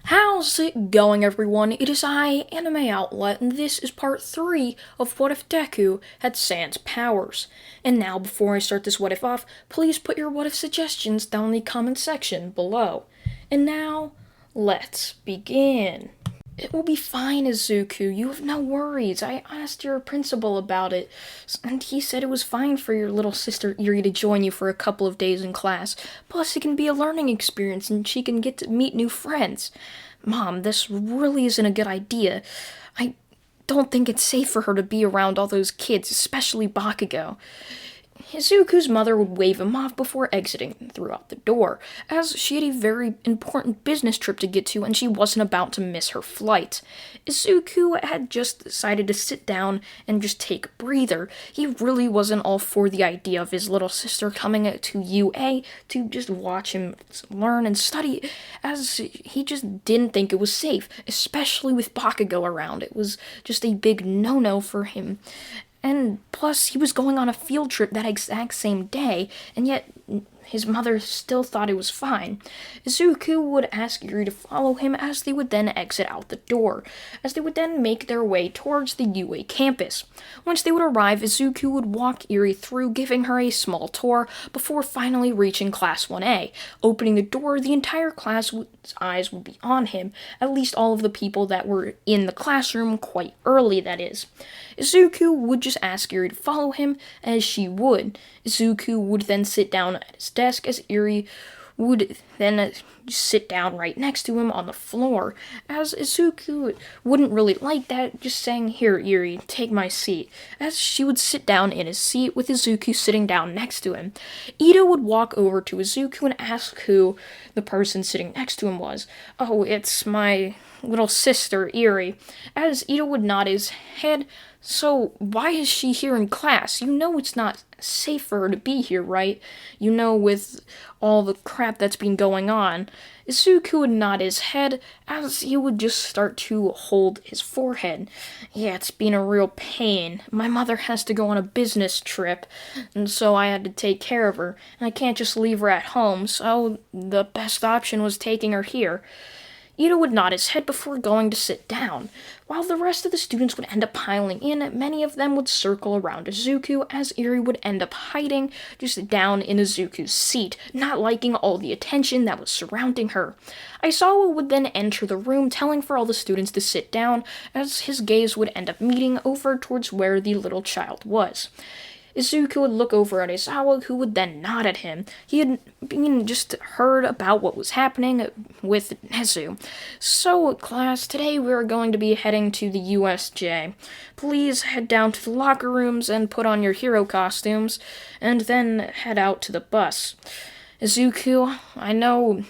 How's it going, everyone? It is I, Anime Outlet, and this is part 3 of What If Deku had Sans powers. And now, before I start this What If off, please put your What If suggestions down in the comment section below. And now, let's begin. It will be fine, Izuku. You have no worries. I asked your principal about it, and he said it was fine for your little sister Yuri to join you for a couple of days in class. Plus, it can be a learning experience, and she can get to meet new friends. Mom, this really isn't a good idea. I don't think it's safe for her to be around all those kids, especially Bakugo. Izuku's mother would wave him off before exiting throughout the door, as she had a very important business trip to get to and she wasn't about to miss her flight. Izuku had just decided to sit down and just take a breather. He really wasn't all for the idea of his little sister coming to UA to just watch him learn and study, as he just didn't think it was safe, especially with Bakugo around. It was just a big no-no for him. And plus, he was going on a field trip that exact same day, and yet his mother still thought it was fine. Izuku would ask Yuri to follow him as they would then exit out the door, as they would then make their way towards the UA campus. Once they would arrive, Izuku would walk Yuri through, giving her a small tour, before finally reaching Class 1A. Opening the door, the entire class's eyes would be on him, at least all of the people that were in the classroom quite early, that is. Izuku would just ask Yuri to follow him, as she would. Izuku would then sit down at his desk, as Yuri would then sit down right next to him on the floor, as Izuku wouldn't really like that, just saying, "Here, Yuri, take my seat," as she would sit down in his seat with Izuku sitting down next to him. Ida would walk over to Izuku and ask who the person sitting next to him was. "Oh, it's my little sister, Yuri," as Ida would nod his head. "So, why is she here in class? You know it's not safe for her to be here, right? You know, with all the crap that's been going on." Izuku would nod his head, as he would just start to hold his forehead. "Yeah, it's been a real pain. My mother has to go on a business trip, and so I had to take care of her, and I can't just leave her at home, so the best option was taking her here." Ida would nod his head before going to sit down. While the rest of the students would end up piling in, many of them would circle around Izuku, as Yuri would end up hiding just down in Izuku's seat, not liking all the attention that was surrounding her. Aizawa would then enter the room, telling for all the students to sit down, as his gaze would end up meeting over towards where the little child was. Izuku would look over at Aizawa, who would then nod at him. He had just heard about what was happening with Nezu. "So, class, today we are going to be heading to the USJ. Please head down to the locker rooms and put on your hero costumes, and then head out to the bus. Izuku, I know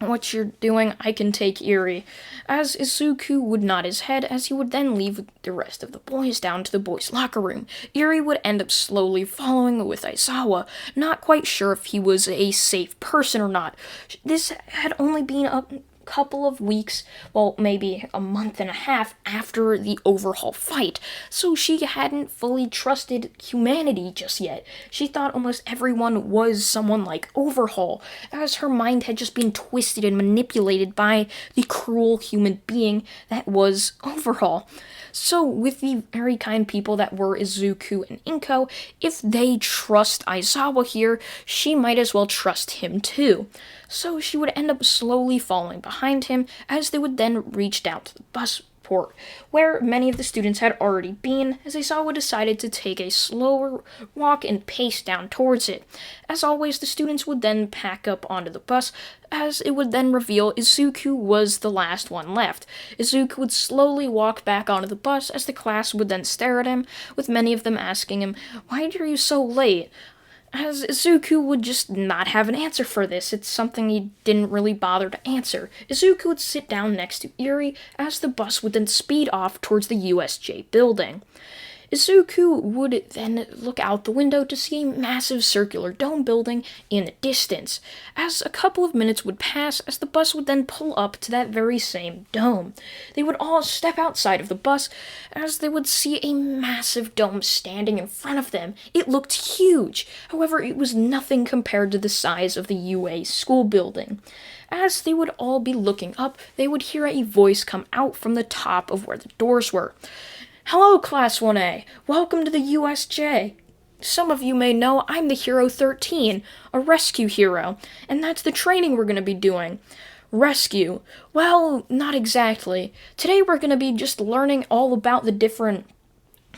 what you're doing. I can take Yuri," as Izuku would nod his head, as he would then leave the rest of the boys down to the boys' locker room. Yuri would end up slowly following with Aizawa, not quite sure if he was a safe person or not. This had only been a couple of weeks, well, maybe a month and a half after the overhaul fight, so she hadn't fully trusted humanity just yet. She thought almost everyone was someone like Overhaul, as her mind had just been twisted and manipulated by the cruel human being that was Overhaul. So, with the very kind people that were Izuku and Inko, if they trust Aizawa here, she might as well trust him too. So she would end up slowly following behind him, as they would then reach down to the bus port, where many of the students had already been, as Aizawa decided to take a slower walk and pace down towards it. As always, the students would then pack up onto the bus, as it would then reveal Izuku was the last one left. Izuku would slowly walk back onto the bus, as the class would then stare at him, with many of them asking him, "Why are you so late?" As Izuku would just not have an answer for this. It's something he didn't really bother to answer. Izuku would sit down next to Yuri, as the bus would then speed off towards the USJ building. Izuku would then look out the window to see a massive circular dome building in the distance, as a couple of minutes would pass, as the bus would then pull up to that very same dome. They would all step outside of the bus, as they would see a massive dome standing in front of them. It looked huge, however it was nothing compared to the size of the UA school building. As they would all be looking up, they would hear a voice come out from the top of where the doors were. "Hello, Class 1A. Welcome to the USJ. Some of you may know I'm the Hero 13, a rescue hero, and that's the training we're going to be doing. Rescue. Well, not exactly. Today we're going to be just learning all about the different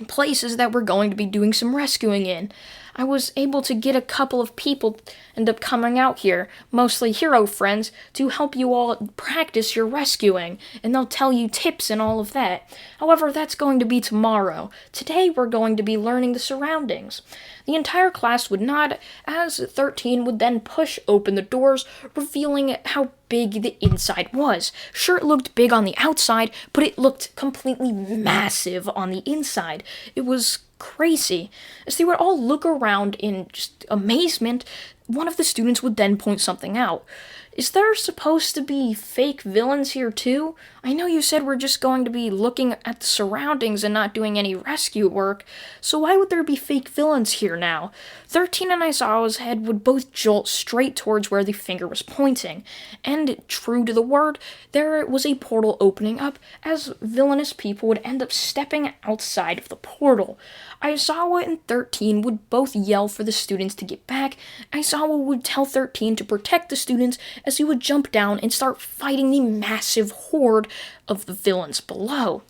places that we're going to be doing some rescuing in. I was able to get a couple of people end up coming out here, mostly hero friends, to help you all practice your rescuing, and they'll tell you tips and all of that. However, that's going to be tomorrow. Today we're going to be learning the surroundings. The entire class would nod as 13 would then push open the doors, revealing how big the inside was. Sure, it looked big on the outside, but it looked completely massive on the inside. It was crazy. As they would all look around in just amazement, one of the students would then point something out. "Is there supposed to be fake villains here too? I know you said we're just going to be looking at the surroundings and not doing any rescue work, so why would there be fake villains here now?" 13 and Aizawa's head would both jolt straight towards where the finger was pointing, and true to the word, there was a portal opening up as villainous people would end up stepping outside of the portal. Aizawa and 13 would both yell for the students to get back. Aizawa would tell 13 to protect the students as he would jump down and start fighting the massive horde of the villains below.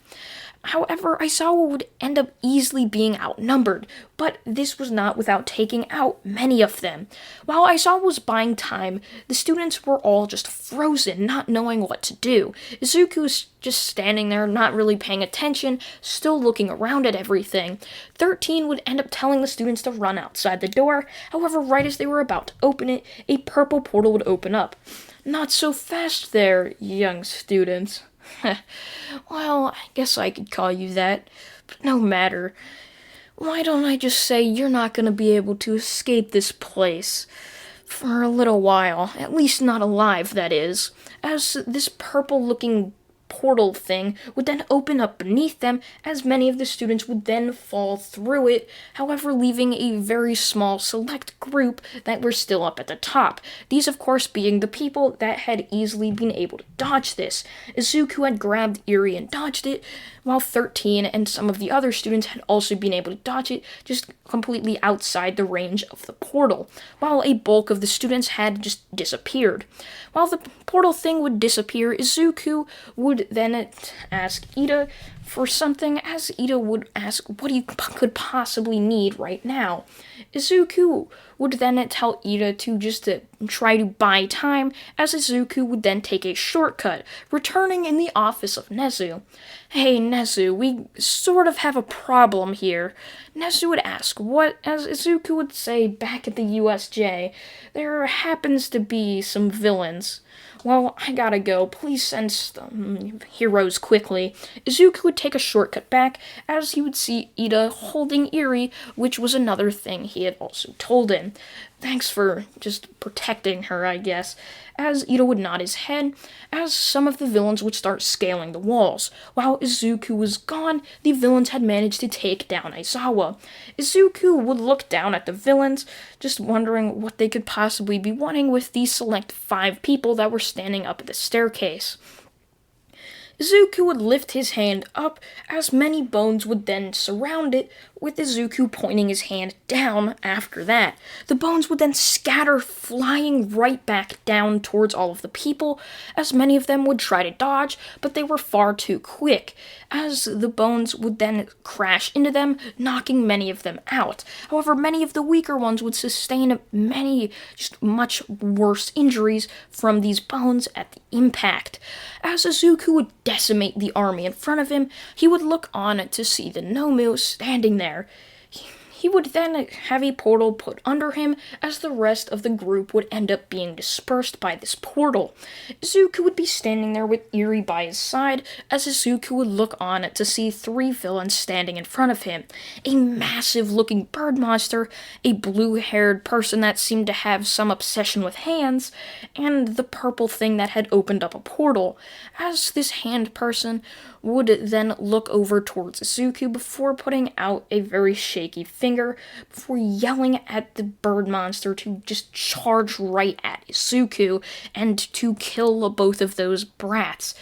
However, Aizawa would end up easily being outnumbered, but this was not without taking out many of them. While Aizawa was buying time, the students were all just frozen, not knowing what to do. Izuku was just standing there, not really paying attention, still looking around at everything. 13 would end up telling the students to run outside the door. However, right as they were about to open it, a purple portal would open up. "Not so fast there, young students." "Well, I guess I could call you that, but no matter. Why don't I just say you're not going to be able to escape this place for a little while, at least not alive, that is," as this purple-looking portal thing would then open up beneath them, as many of the students would then fall through it, however leaving a very small select group that were still up at the top. These, of course, being the people that had easily been able to dodge this. Izuku had grabbed Yuri and dodged it, while 13 and some of the other students had also been able to dodge it, just completely outside the range of the portal, while a bulk of the students had just disappeared. While the portal thing would disappear, Izuku would then ask Ida for something, as Ida would ask what you could possibly need right now. Izuku would then tell Ida to just try to buy time, as Izuku would then take a shortcut, returning in the office of Nezu. "Hey, Nezu, we sort of have a problem here." Nezu would ask what, as Izuku would say back at the USJ, "There happens to be some villains." "Well, I gotta go. Please send some heroes quickly." Izuku would take a shortcut back, as he would see Ida holding Yuri, which was another thing he had also told him. "Thanks for just protecting her, I guess," as Ida would nod his head, as some of the villains would start scaling the walls. While Izuku was gone, the villains had managed to take down Aizawa. Izuku would look down at the villains, just wondering what they could possibly be wanting with these select 5 people that were standing up at the staircase. Izuku would lift his hand up, as many bones would then surround it, with Izuku pointing his hand down after that. The bones would then scatter, flying right back down towards all of the people, as many of them would try to dodge, but they were far too quick, as the bones would then crash into them, knocking many of them out. However, many of the weaker ones would sustain many, just much worse injuries from these bones at the impact. As Izuku would decimate the army in front of him, he would look on to see the Nomu standing there. He would then have a portal put under him, as the rest of the group would end up being dispersed by this portal. Izuku would be standing there with Yuri by his side, as Izuku would look on to see 3 villains standing in front of him. A massive-looking bird monster, a blue-haired person that seemed to have some obsession with hands, and the purple thing that had opened up a portal. As this hand person would then look over towards Izuku before putting out a very shaky finger finger before yelling at the bird monster to just charge right at Izuku and to kill both of those brats.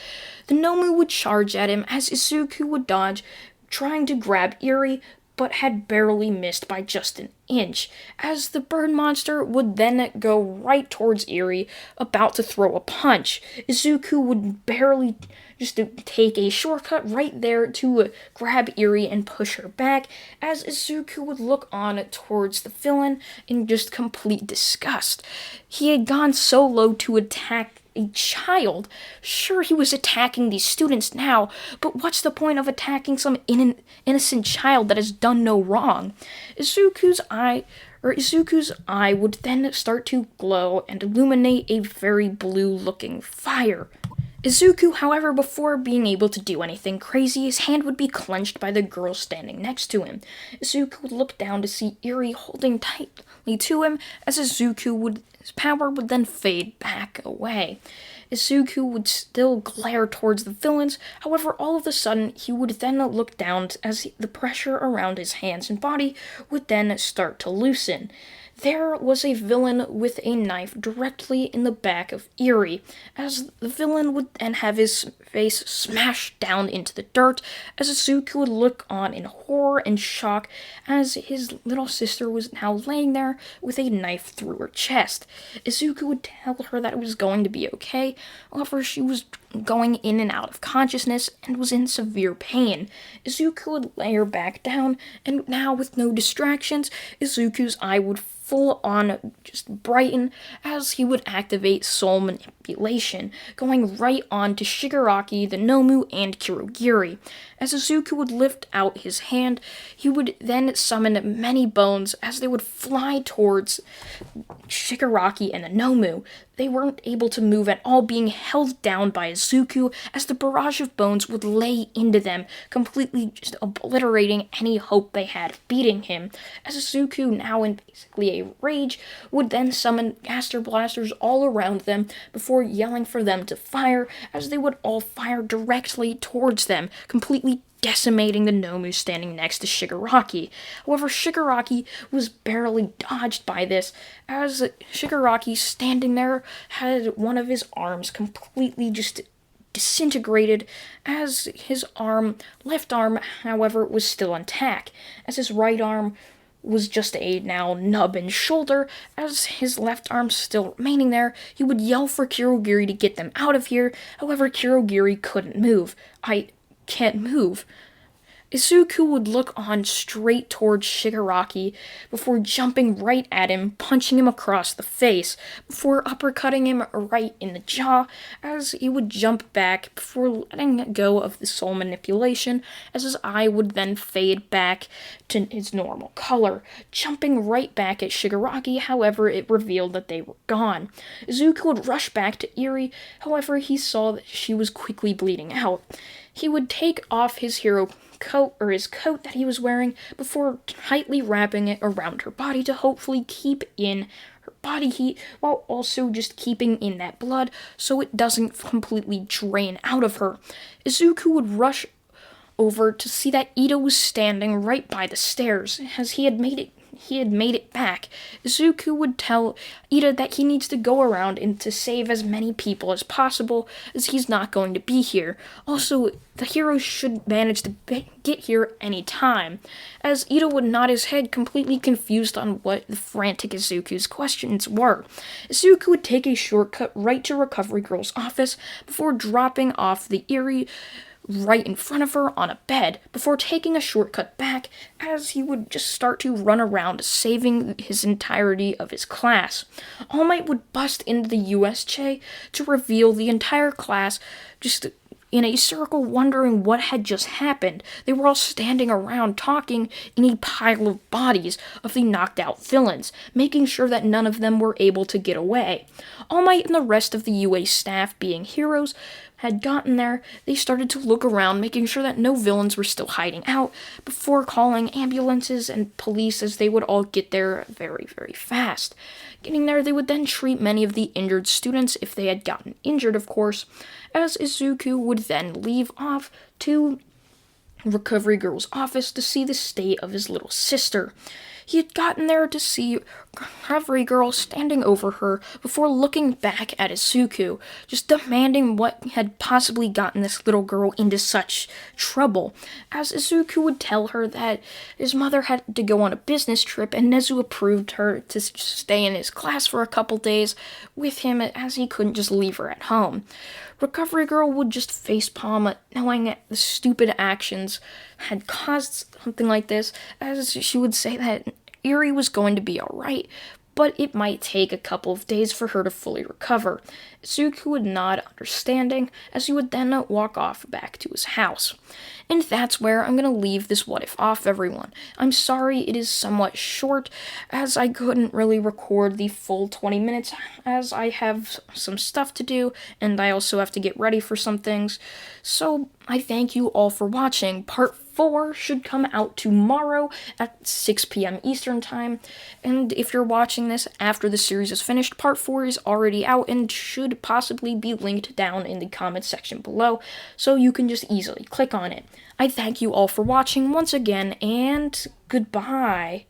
The Nomu would charge at him as Izuku would dodge, trying to grab Yuri, but had barely missed by just an inch, as the bird monster would then go right towards Yuri, about to throw a punch. Izuku would barely just take a shortcut right there to grab Yuri and push her back, as Izuku would look on towards the villain in just complete disgust. He had gone so low to attack a child. Sure, he was attacking these students now, but what's the point of attacking some innocent child that has done no wrong? Izuku's eye would then start to glow and illuminate a very blue-looking fire. Izuku, however, before being able to do anything crazy, his hand would be clenched by the girl standing next to him. Izuku would look down to see Yuri holding tightly to him, as his power would then fade back away. Izuku would still glare towards the villains, however, all of a sudden, he would then look down as the pressure around his hands and body would then start to loosen. There was a villain with a knife directly in the back of Yuri, as the villain would then have his face smashed down into the dirt, as Izuku would look on in horror and shock as his little sister was now laying there with a knife through her chest. Izuku would tell her that it was going to be okay, however she was going in and out of consciousness and was in severe pain. Izuku would lay her back down, and now with no distractions, Izuku's eye would full on just brighten as he would activate soul manipulation, going right on to Shigaraki, the Nomu, and Kurogiri. As Izuku would lift out his hand, he would then summon many bones as they would fly towards Shigaraki and the Nomu. They weren't able to move at all, being held down by Izuku as the barrage of bones would lay into them, completely just obliterating any hope they had of beating him. As Izuku, now in basically a rage, would then summon Gaster Blasters all around them before yelling for them to fire, as they would all fire directly towards them, completely decimating the Nomu standing next to Shigaraki. However, Shigaraki was barely dodged by this, as Shigaraki standing there had one of his arms completely just disintegrated, as his left arm, however, was still intact, as his right arm was just a now nub and shoulder, as his left arm still remaining there. He would yell for Kurogiri to get them out of here, however, Kurogiri couldn't move. I can't move. Izuku would look on straight towards Shigaraki before jumping right at him, punching him across the face, before uppercutting him right in the jaw, as he would jump back before letting go of the soul manipulation, as his eye would then fade back to its normal color, jumping right back at Shigaraki. However, it revealed that they were gone. Izuku would rush back to Yuri, however, he saw that she was quickly bleeding out. He would take off his his coat that he was wearing before tightly wrapping it around her body to hopefully keep in her body heat while also just keeping in that blood so it doesn't completely drain out of her. Izuku would rush over to see that Ito was standing right by the stairs, as he had made it back. Izuku would tell Ida that he needs to go around and to save as many people as possible, as he's not going to be here. Also, the heroes should manage to get here any time, as Ida would nod his head, completely confused on what the frantic Izuku's questions were. Izuku would take a shortcut right to Recovery Girl's office before dropping off the Yuri right in front of her on a bed, before taking a shortcut back, as he would just start to run around saving his entirety of his class. All Might would bust into the USJ to reveal the entire class just in a circle, wondering what had just happened. They were all standing around talking in a pile of bodies of the knocked out villains, making sure that none of them were able to get away. All Might and the rest of the UA staff, being heroes, had gotten there. They started to look around, making sure that no villains were still hiding out, before calling ambulances and police, as they would all get there very, very fast. Getting there, they would then treat many of the injured students, if they had gotten injured, of course, as Izuku would then leave off to Recovery Girl's office to see the state of his little sister. He had gotten there to see Recovery Girl standing over her before looking back at Izuku, just demanding what had possibly gotten this little girl into such trouble, as Izuku would tell her that his mother had to go on a business trip and Nezu approved her to stay in his class for a couple days with him as he couldn't just leave her at home. Recovery Girl would just facepalm knowing that the stupid actions had caused something like this, as she would say that Yuri was going to be alright, but it might take a couple of days for her to fully recover. Izuku would nod understanding, as he would then walk off back to his house. And that's where I'm going to leave this what if off, everyone. I'm sorry it is somewhat short, as I couldn't really record the full 20 minutes, as I have some stuff to do, and I also have to get ready for some things. So I thank you all for watching. Part 4 should come out tomorrow at 6 p.m. Eastern Time, and if you're watching this after the series is finished, Part 4 is already out and should possibly be linked down in the comments section below, so you can just easily click on it. I thank you all for watching once again, and goodbye.